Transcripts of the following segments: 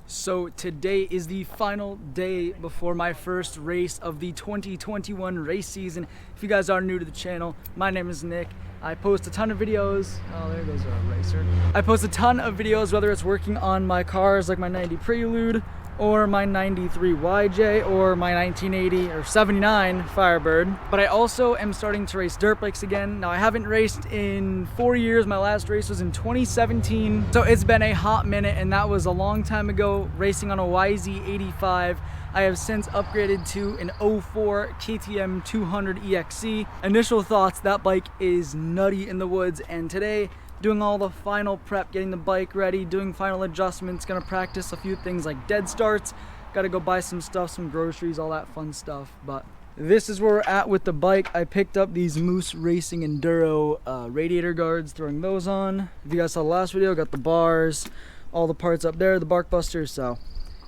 So today is the final day before my first race of the 2021 race season. If you guys are new to the channel, my name is Nick. I post a ton of videos. Oh, there goes a racer. I post a ton of videos, whether it's working on my cars like my 90 Prelude or my 93 YJ or my 1980 or 79 Firebird. But I also am starting to race dirt bikes again. Now I haven't raced in 4 years. My last race was in 2017. So it's been a hot minute, and that was a long time ago, racing on a YZ85. I have since upgraded to an 04 KTM 200 EXC. Initial thoughts, that bike is nutty in the woods, and today doing all the final prep, getting the bike ready, doing final adjustments, gonna practice a few things like dead starts, gotta go buy some stuff, some groceries, all that fun stuff. But this is where we're at with the bike. I picked up these Moose Racing Enduro radiator guards, throwing those on. If you guys saw the last video, got the bars, all the parts up there, the bark busters, so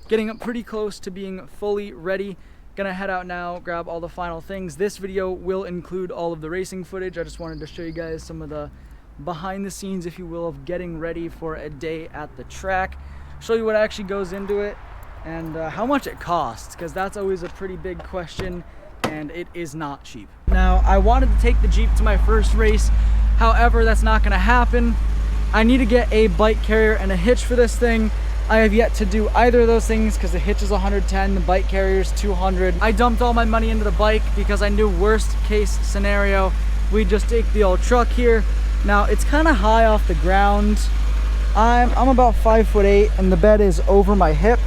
getting up pretty close to being fully ready. Gonna head out now, grab all the final things. This video will include all of the racing footage. I just wanted to show you guys some of the behind the scenes, if you will, of getting ready for a day at the track. Show you what actually goes into it and how much it costs, because that's always a pretty big question, and it is not cheap. Now, I wanted to take the Jeep to my first race. However, that's not gonna happen. I need to get a bike carrier and a hitch for this thing. I have yet to do either of those things because the hitch is 110, the bike carrier is 200. I dumped all my money into the bike because I knew worst case scenario, we'd just take the old truck here. Now it's kind of high off the ground. I'm about 5'8" and the bed is over my hip.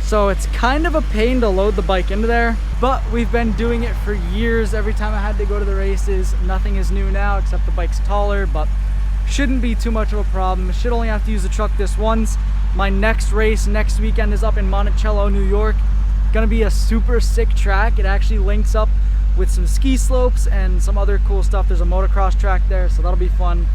So it's kind of a pain to load the bike into there, but we've been doing it for years. Every time I had to go to the races, nothing is new now except the bike's taller, but shouldn't be too much of a problem. Should only have to use the truck this once. My next race next weekend is up in Monticello, New York. Gonna be a super sick track. It actually links up with some ski slopes and some other cool stuff. There's a motocross track there, so that'll be fun.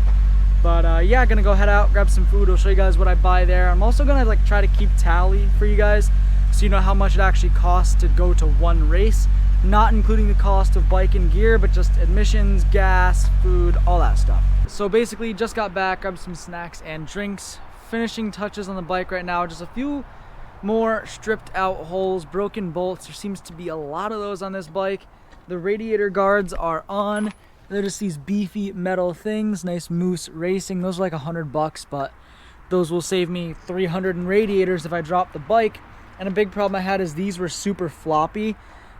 But yeah, gonna go head out, grab some food. I'll show you guys what I buy there. I'm also gonna like try to keep tally for you guys so you know how much it actually costs to go to one race, not including the cost of bike and gear, but just admissions, gas, food, all that stuff. So basically just got back, grabbed some snacks and drinks. Finishing touches on the bike right now, just a few more stripped out holes, broken bolts. There seems to be a lot of those on this bike. The radiator guards are on. They're just these beefy metal things, nice Moose Racing. Those are like $100, but those will save me 300 in radiators if I drop the bike. And a big problem I had is these were super floppy.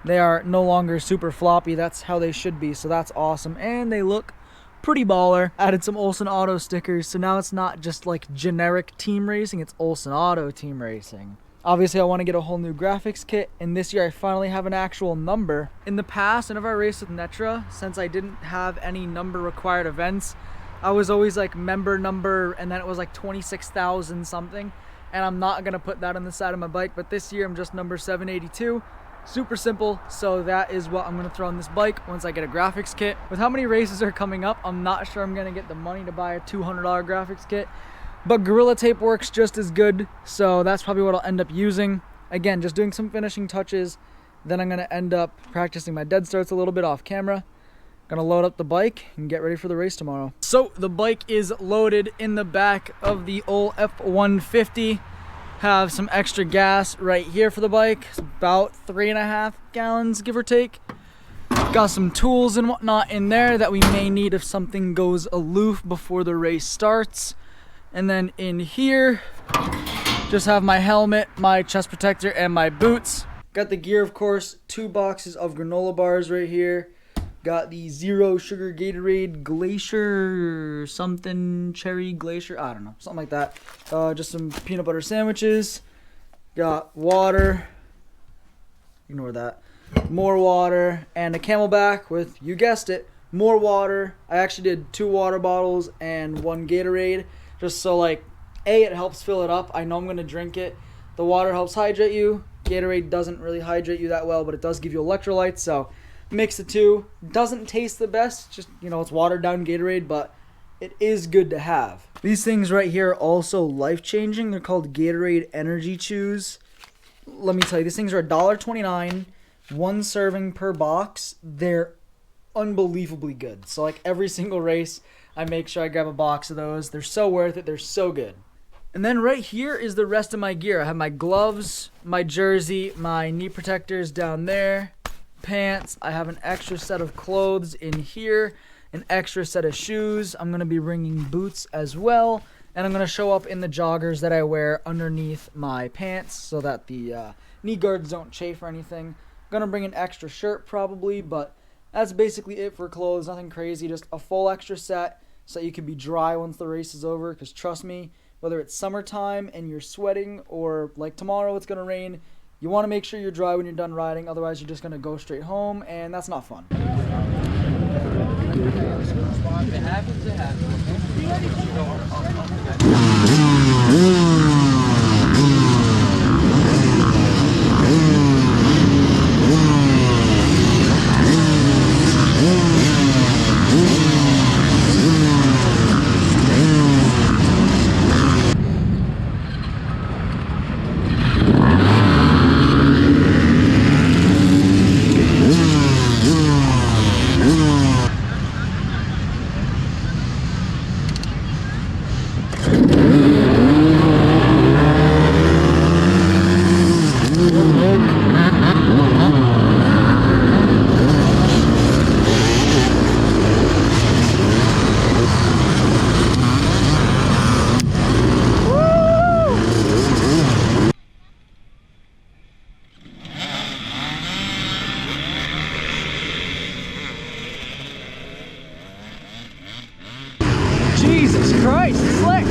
They are no longer super floppy. That's how they should be, so that's awesome. And they look pretty baller. Added some Olsen Auto stickers, so now it's not just like generic team racing, it's Olsen Auto team racing. Obviously I want to get a whole new graphics kit, and this year I finally have an actual number. In the past, whenever I raced with Netra, since I didn't have any number required events, I was always like member number, and then it was like 26,000 something, and I'm not gonna put that on the side of my bike. But this year I'm just number 782. Super simple, so that is what I'm gonna throw on this bike once I get a graphics kit. With how many races are coming up, I'm not sure I'm gonna get the money to buy a $200 graphics kit, but Gorilla Tape works just as good, so that's probably what I'll end up using. Again, just doing some finishing touches, then I'm gonna end up practicing my dead starts a little bit off camera. Gonna load up the bike and get ready for the race tomorrow. So the bike is loaded in the back of the old F-150. Have some extra gas right here for the bike. It's about 3.5 gallons, give or take. Got some tools and whatnot in there that we may need if something goes aloof before the race starts. And then in here, just have my helmet, my chest protector, and my boots. Got the gear, of course, 2 boxes of granola bars right here. Got the Zero Sugar Gatorade Glacier something, Cherry Glacier, I don't know, something like that. Just some peanut butter sandwiches. Got water, ignore that. More water, and a Camelback with, you guessed it, more water. I actually did 2 water bottles and 1 Gatorade, just so like, A, it helps fill it up. I know I'm gonna drink it. The water helps hydrate you. Gatorade doesn't really hydrate you that well, but it does give you electrolytes, so mix the two. Doesn't taste the best, just, you know, it's watered down Gatorade, but it is good to have. These things right here are also life-changing. They're called Gatorade Energy Chews. Let me tell you, these things are $1.29, 1 serving per box. They're unbelievably good. So like every single race, I make sure I grab a box of those. They're so worth it. They're so good. And then right here is the rest of my gear. I have my gloves, my jersey, my knee protectors down there, pants. I have an extra set of clothes in here, an extra set of shoes. I'm going to be bringing boots as well. And I'm going to show up in the joggers that I wear underneath my pants so that the knee guards don't chafe or anything. I'm going to bring an extra shirt probably, but that's basically it for clothes. Nothing crazy, just a full extra set so that you can be dry once the race is over. Because trust me, whether it's summertime and you're sweating or like tomorrow it's going to rain, you want to make sure you're dry when you're done riding. Otherwise, you're just going to go straight home, and that's not fun. It happens, it happens. Jesus Christ, slick!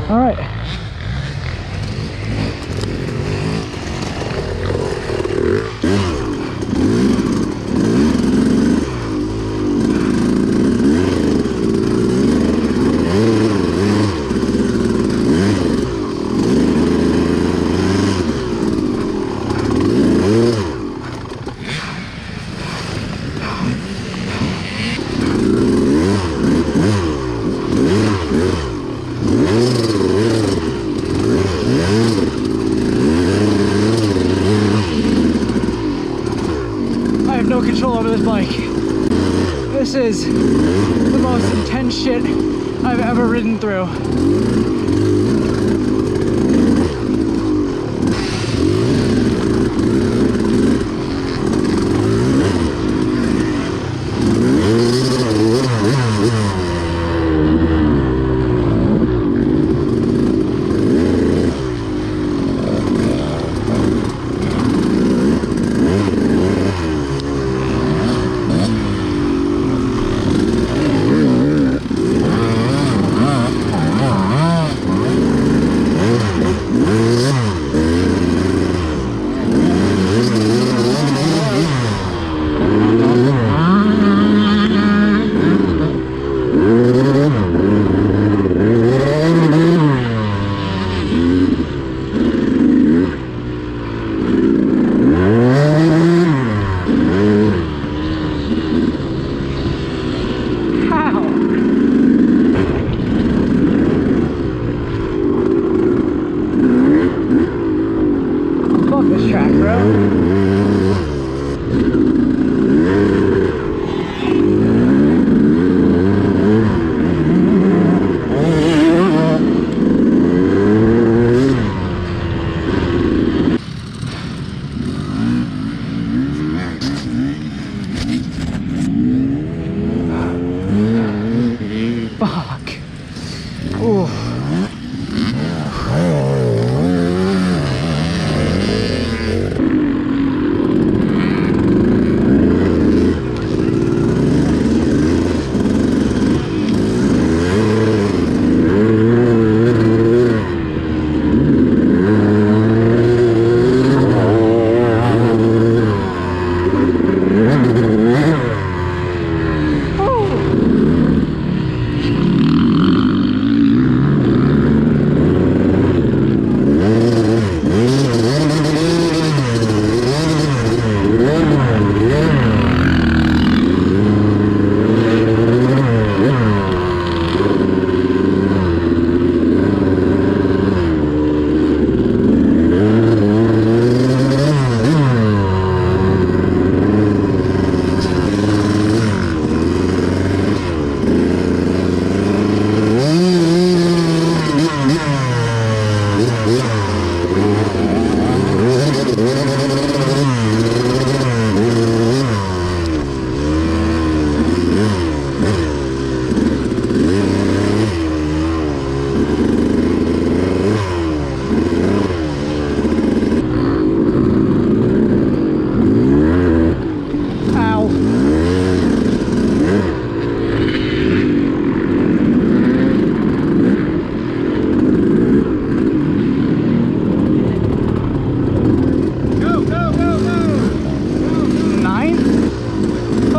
All right. I have no control over this bike. This is the most intense shit I've ever ridden through.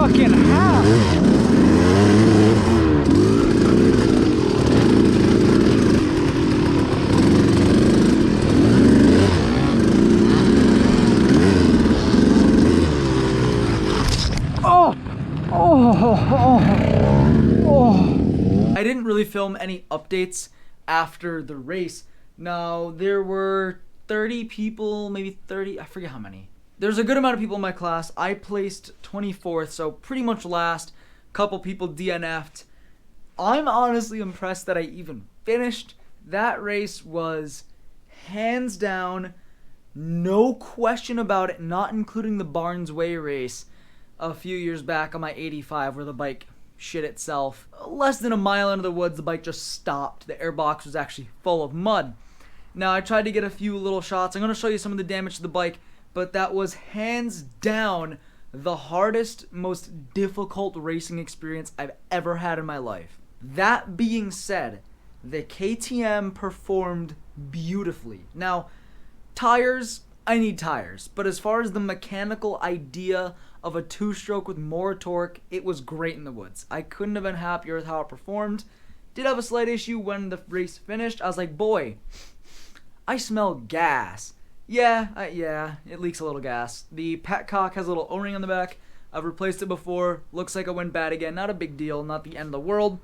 fucking half. I didn't really film any updates after the race. Now, there were 30 people, maybe 30, I forget how many. There's a good amount of people in my class. I placed 24th, so pretty much last. Couple people DNF'd. I'm honestly impressed that I even finished. That race was hands down, no question about it, not including the Barnes Way race a few years back on my 85 where the bike shit itself. Less than a mile into the woods, the bike just stopped. The airbox was actually full of mud. Now, I tried to get a few little shots. I'm going to show you some of the damage to the bike, but that was hands down the hardest, most difficult racing experience I've ever had in my life. That being said, the KTM performed beautifully. Now, tires, I need tires, but as far as the mechanical idea of a two-stroke with more torque, it was great in the woods. I couldn't have been happier with how it performed. Did have a slight issue when the race finished. I was like, boy, I smell gas. Yeah, it leaks a little gas. The petcock has a little O-ring on the back. I've replaced it before. Looks like it went bad again. Not a big deal, not the end of the world.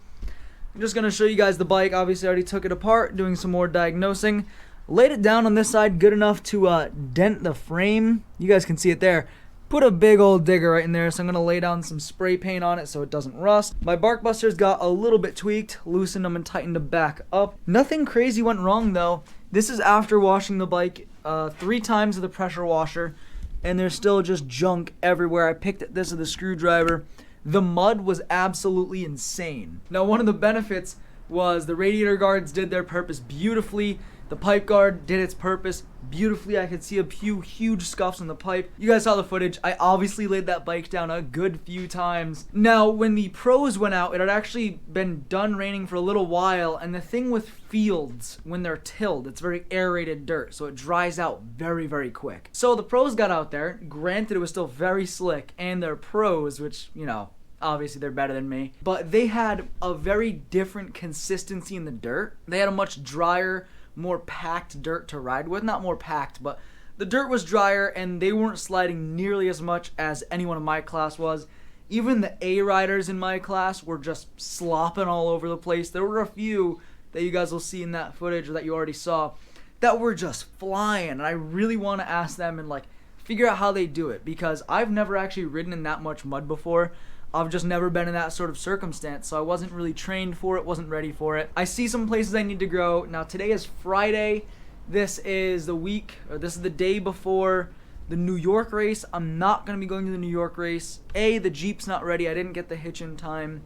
I'm just going to show you guys the bike. Obviously, I already took it apart, doing some more diagnosing. Laid it down on this side good enough to dent the frame. You guys can see it there. Put a big old digger right in there, so I'm going to lay down some spray paint on it so it doesn't rust. My bark busters got a little bit tweaked, loosened them and tightened them back up. Nothing crazy went wrong though. This is after washing the bike 3 times with a pressure washer, and there's still just junk everywhere. I picked at this with a screwdriver. The mud was absolutely insane. Now, one of the benefits was the radiator guards did their purpose beautifully. The pipe guard did its purpose beautifully. I could see a few huge scuffs in the pipe. You guys saw the footage. I obviously laid that bike down a good few times. Now, when the pros went out, it had actually been done raining for a little while, and the thing with fields, when they're tilled, it's very aerated dirt, so it dries out very, very quick. So the pros got out there. Granted, it was still very slick, and they're pros, which, you know, obviously they're better than me, but they had a very different consistency in the dirt. They had a much drier, more packed dirt to ride with. Not more packed, but the dirt was drier and they weren't sliding nearly as much as anyone in my class was. Even the A riders in my class were just slopping all over the place. There were a few that you guys will see in that footage or that you already saw that were just flying, and I really want to ask them and like figure out how they do it, because I've never actually ridden in that much mud before. I've just never been in that sort of circumstance, so I wasn't really trained for it, wasn't ready for it. I see some places I need to grow. Now, today is Friday. This is the day before the New York race. I'm not going to be going to the New York race. A, the Jeep's not ready. I didn't get the hitch in time.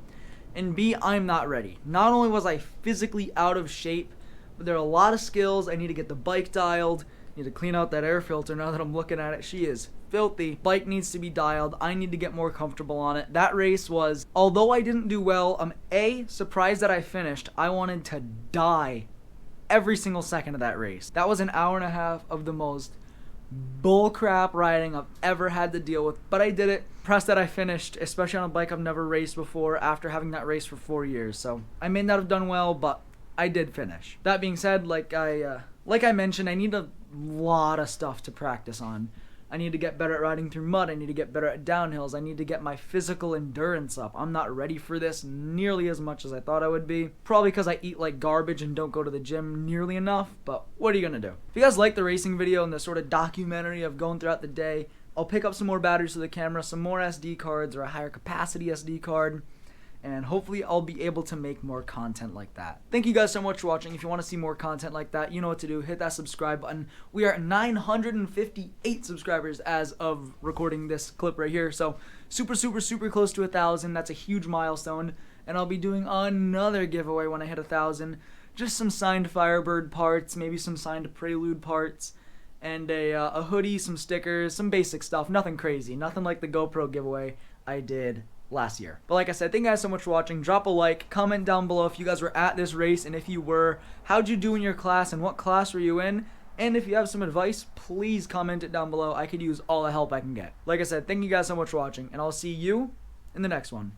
And B, I'm not ready. Not only was I physically out of shape, but there are a lot of skills. I need to get the bike dialed. I need to clean out that air filter now that I'm looking at it. She is filthy. Bike needs to be dialed. I need to get more comfortable on it. That race was, although I didn't do well, I'm surprised that I finished. I wanted to die every single second of that race. That was an hour and a half of the most bullcrap riding I've ever had to deal with, but I did it. Impressed that I finished, especially on a bike I've never raced before after having that race for 4 years. So I may not have done well, but I did finish. That being said, like I mentioned, I need a lot of stuff to practice on. I need to get better at riding through mud. I need to get better at downhills. I need to get my physical endurance up. I'm not ready for this nearly as much as I thought I would be. Probably because I eat like garbage and don't go to the gym nearly enough, but what are you gonna do? If you guys like the racing video and the sort of documentary of going throughout the day, I'll pick up some more batteries for the camera, some more SD cards or a higher capacity SD card, and hopefully I'll be able to make more content like that. Thank you guys so much for watching. If you want to see more content like that, you know what to do. Hit that subscribe button. We are at 958 subscribers as of recording this clip right here. So super close to 1,000. That's a huge milestone. And I'll be doing another giveaway when I hit 1,000. Just some signed Firebird parts, maybe some signed Prelude parts, and a hoodie, some stickers, some basic stuff. Nothing crazy. Nothing like the GoPro giveaway I did last year. But like I said, thank you guys so much for watching. Drop a like, comment down below if you guys were at this race, and if you were, how'd you do in your class and what class were you in? And if you have some advice, please comment it down below. I could use all the help I can get. Like I said, thank you guys so much for watching, and I'll see you in the next one.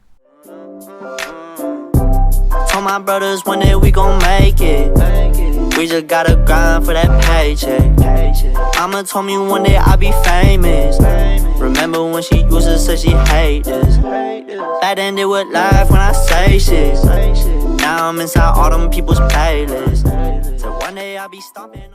Told my brothers one day we gon' make it. We just gotta grind for that paycheck. Mama told me one day I'll be famous. Remember when she used to say she hate this? Back then they would laugh when I say shit. Now I'm inside all them people's playlists. So one day I'll be stomping.